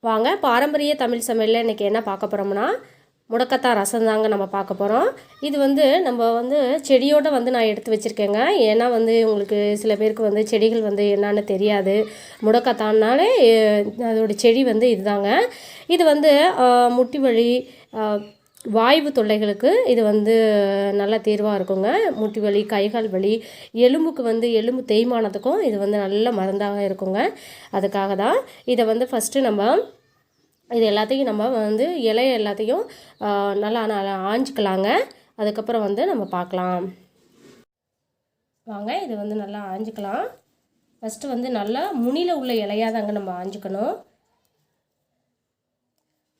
வாங்க பாரம்பரிய தமிழ் சமையலில் இன்றைக்கி என்ன பார்க்க போகிறோம்னா முடக்கத்தான் ரசம் தாங்க நம்ம பார்க்க போகிறோம். இது நம்ம செடியோடு நான் எடுத்து வச்சுருக்கேங்க. ஏன்னா உங்களுக்கு சில பேருக்கு செடிகள் என்னன்னு தெரியாது. முடக்கத்தான்னாலே அதோடய செடி இதுதாங்க. இது முட்டி வலி வாய்வு தொல்லைகளுக்கு இது நல்ல தீர்வாக இருக்குங்க. முட்டி வலி கைகால் வலி எலும்புக்கு எலும்பு தேய்மானத்துக்கும் இது நல்ல மருந்தாக இருக்குங்க. அதுக்காக தான் இதை ஃபஸ்ட்டு நம்ம இது எல்லாத்தையும் நம்ம இலையை எல்லாத்தையும் நல்லா ஆஞ்சிக்கலாங்க. அதுக்கப்புறம் நம்ம பார்க்கலாம் வாங்க. இது நல்லா ஆஞ்சிக்கலாம். ஃபஸ்ட்டு நல்லா முனியில் உள்ள இலையாக தாங்க நம்ம ஆஞ்சிக்கணும்.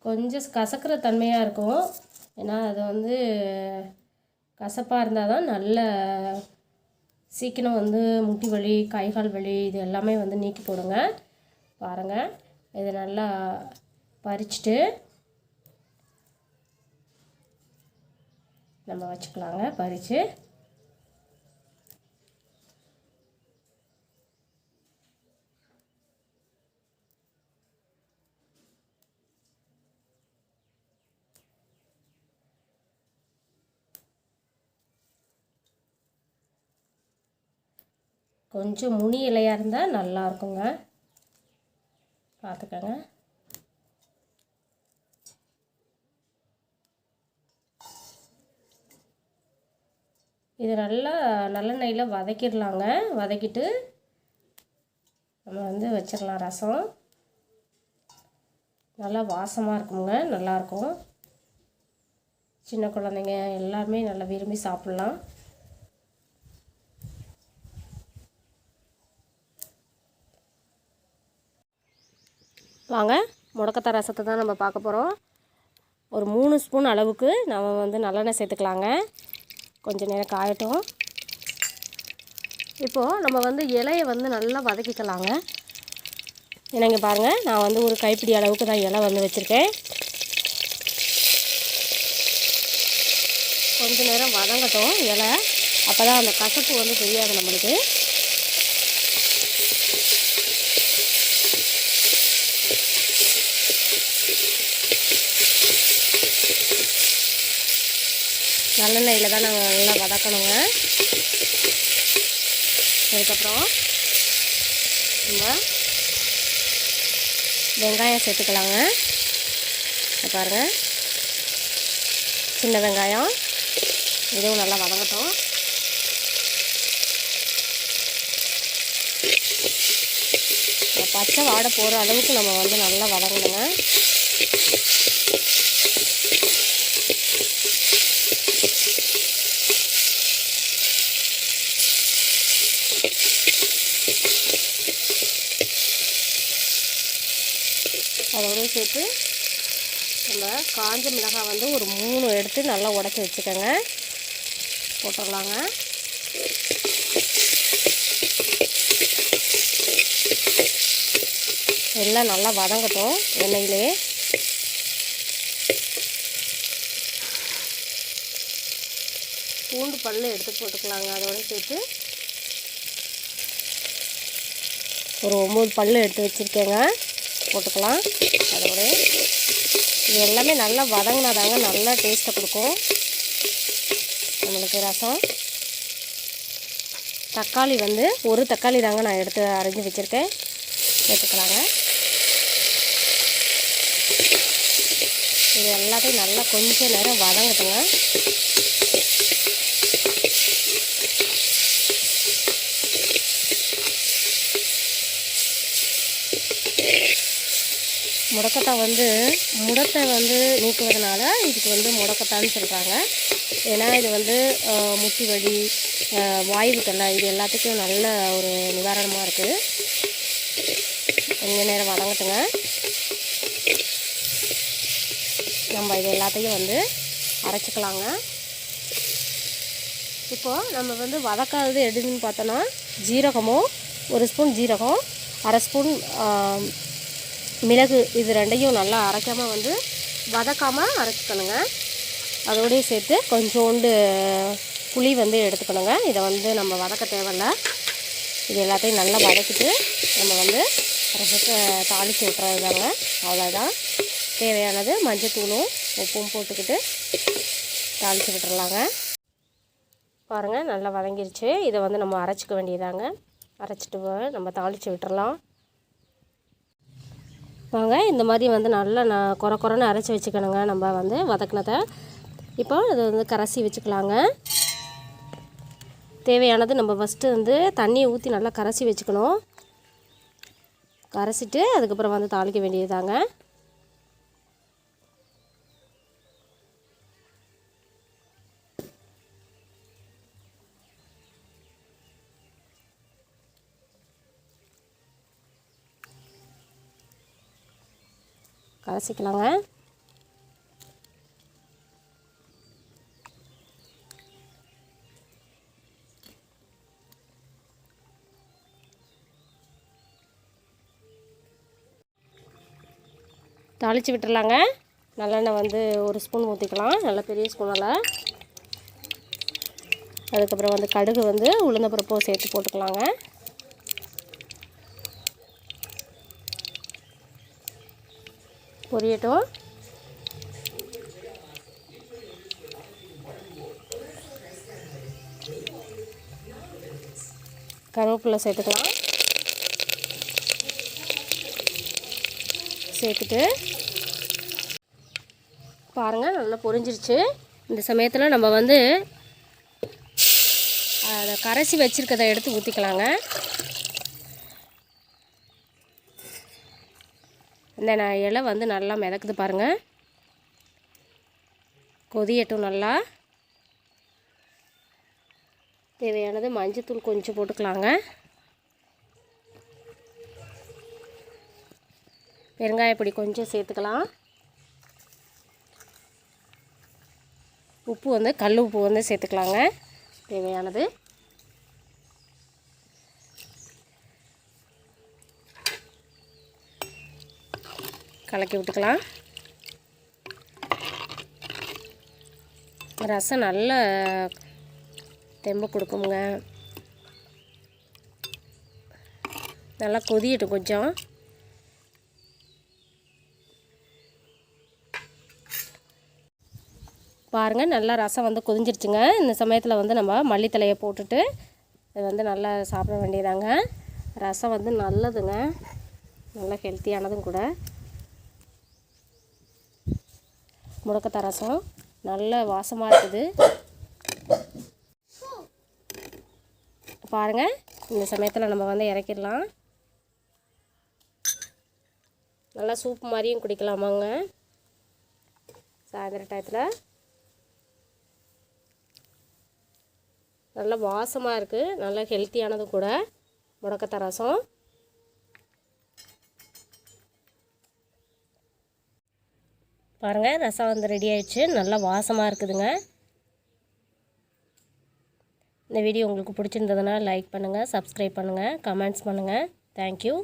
கொஞ்சம் கசக்கிற தன்மையாக இருக்கும். ஏன்னா அது கசப்பாக இருந்தால் தான் நல்ல சீக்கிரம் முட்டி வலி கைகால் வலி இது எல்லாமே நீக்கி போடுங்க. பாருங்கள், இது நல்லா பறிச்சுட்டு நம்ம வச்சுக்கலாங்க. பறித்து கொஞ்சம் முனி இலையாக இருந்தால் நல்லா இருக்குங்க. பார்த்துக்கங்க. இது நல்லா நல்லெண்ணெயில் வதக்கிடலாங்க. வதக்கிட்டு நம்ம வச்சிடலாம். ரசம் நல்லா வாசமாக இருக்குங்க, நல்லாயிருக்கும். சின்ன குழந்தைங்க எல்லாருமே நல்லா விரும்பி சாப்பிட்லாம். வாங்க, முடக்கத்தான் ரசத்தை தான் நம்ம பார்க்க போகிறோம். ஒரு 3 ஸ்பூன் அளவுக்கு நம்ம நல்லெண்ணெய் சேர்த்துக்கலாங்க. கொஞ்சம் நேரம் காயட்டும். இப்போது நம்ம இலையை நல்லா வதக்கிக்கலாங்க. என்னங்க பாருங்கள், நான் ஒரு கைப்பிடி அளவுக்கு தான் இலை வச்சுருக்கேன். கொஞ்சம் நேரம் வதங்கட்டும் இலை. அப்போ தான் அந்த கசப்பு தெரியாது நம்மளுக்கு. நல்லெண்ணெயில் தான் நாங்கள் நல்லா வதக்கணுங்க. அதுக்கப்புறம் நம்ம வெங்காயம் சேர்த்துக்கலாங்க. பாருங்கள், சின்ன வெங்காயம் இதுவும் நல்லா வதங்கட்டும். பச்சை வாடை போகிற அளவுக்கு நம்ம நல்லா வதங்கணுங்க. அதோடு சேர்த்து நம்ம காஞ்ச மிளகாய் ஒரு 3 எடுத்து நல்லா உடச்சி வச்சுக்கோங்க. போட்டுடலாங்க. எல்லாம் நல்லா வதங்கட்டும் எண்ணெயிலே. பூண்டு பல் எடுத்து போட்டுக்கலாங்க. அதோடு சேர்த்து ஒரு 9 பல் எடுத்து வச்சுருக்கேங்க, போட்டுக்கலாம். அதோட இது எல்லாமே நல்லா வதங்கினாதாங்க நல்லா டேஸ்ட்டை கொடுக்கும் நம்மளுக்கு ரசம். தக்காளி ஒரு தக்காளி தாங்க நான் எடுத்து அரைஞ்சி வச்சுருக்கேன், சேர்த்துக்கலாங்க. இது எல்லாத்தையும் நல்லா கொஞ்சம் நேரம் வதங்கட்டுங்க. முடக்கத்தான் முடத்தை நீக்குவதனால இதுக்கு முடக்கத்தான்னு சொல்கிறாங்க. ஏன்னா இது முட்டி வலி வாய்வு தொல்லை இது எல்லாத்துக்கும் நல்ல ஒரு நிவாரணமாக இருக்குது. கொஞ்ச நேரம் வதங்கட்டுங்க. நம்ம இது எல்லாத்தையும் அரைச்சிக்கலாங்க. இப்போது நம்ம வதக்காதது எதுன்னு பார்த்தோன்னா ஜீரகமும் 1 ஸ்பூன் ஜீரகம், 1/2 ஸ்பூன் மிளகு இது ரெண்டையும் நல்லா அரைக்காமல் வதக்காமல் அரைச்சிக்கணுங்க. அதோடய சேர்த்து கொஞ்சோண்டு புளி எடுத்துக்கணுங்க. இதை நம்ம வதக்க தேவையில்லை. இது எல்லாத்தையும் நல்லா வதக்கிட்டு நம்ம ரசத்தை தாளித்து விட்டுறது தாங்க. அவ்வளோதான். தேவையானது மஞ்சத்தூளும் உப்பும் போட்டுக்கிட்டு தாளித்து விட்டுறலாங்க. பாருங்கள், நல்லா வதங்கிருச்சு. இதை வந்து நம்ம அரைச்சிக்க வேண்டியதாங்க. அரைச்சிட்டு நம்ம தாளித்து விட்டுறலாம். வாங்க, இந்த மாதிரி வந்து நல்லா குறை குறைன்னு அரைச்சி வச்சுக்கணுங்க. நம்ம வந்து வதக்கினதை இப்போ அதை வந்து கரைச்சி வச்சுக்கலாங்க. தேவையானது நம்ம ஃபஸ்ட்டு வந்து தண்ணியை ஊற்றி நல்லா கரைச்சி வச்சுக்கணும். கரைச்சிட்டு அதுக்கப்புறம் வந்து தாளிக்க வேண்டியதாங்க. கரைச்சிக்கலாங்க. தாளித்து விட்டுறலாங்க. நல்லெண்ணெய் வந்து 1 ஸ்பூன் ஊற்றிக்கலாம், நல்ல பெரிய ஸ்பூனால். அதுக்கப்புறம் வந்து கடுகு வந்து உளுந்தப்பருப்போ சேர்த்து போட்டுக்கலாங்க. பொரியட்டும். கருவேப்பிலை சேர்த்துக்கலாம். சேர்த்துட்டு பாருங்கள், நல்லா பொரிஞ்சிருச்சு. இந்த சமயத்தில் நம்ம வந்து அதை கரைச்சி வச்சுருக்கதை எடுத்து ஊற்றிக்கலாங்க. இந்த இலை வந்து நல்லா மிதக்குது பாருங்கள். கொதியட்டும் நல்லா. தேவையானது மஞ்சத்தூள் கொஞ்சம் போட்டுக்கலாங்க. பெருங்காயப்பொடி கொஞ்சம் சேர்த்துக்கலாம். உப்பு வந்து கல் உப்பு வந்து சேர்த்துக்கலாங்க தேவையானது. கலக்கி விட்டுக்கலாம். ரசம் நல்ல தெம்பு கொடுக்குங்க. நல்லா கொதியட்டும் கொஞ்சம். பாருங்கள், நல்லா ரசம் வந்து கொதிஞ்சிருச்சுங்க. இந்த சமயத்தில் வந்து நம்ம மல்லித்தலையை போட்டுட்டு இது வந்து நல்லா சாப்பிட வேண்டியதாங்க. ரசம் வந்து நல்லதுங்க, நல்லா ஹெல்த்தியானதும் கூட. முடக்கத்தான் ரசம் நல்ல வாசமாக இருக்குது பாருங்கள். இந்த சமயத்தில் நம்ம வந்து இறக்கிடலாம். நல்லா சூப் மாதிரியும் குடிக்கலாமாங்க சாயந்தர டயத்தில். நல்லா வாசமாக இருக்குது, நல்லா ஹெல்த்தியானது கூட முடக்கத்தான் ரசம். பாருங்கள், ரசம் வந்து ரெடி ஆயிடுச்சு. நல்லா வாசமாக இருக்குதுங்க. இந்த வீடியோ உங்களுக்கு பிடிச்சிருந்ததுன்னா லைக் பண்ணுங்கள், சப்ஸ்கிரைப் பண்ணுங்கள், கமெண்ட்ஸ் பண்ணுங்கள். தேங்க்யூ.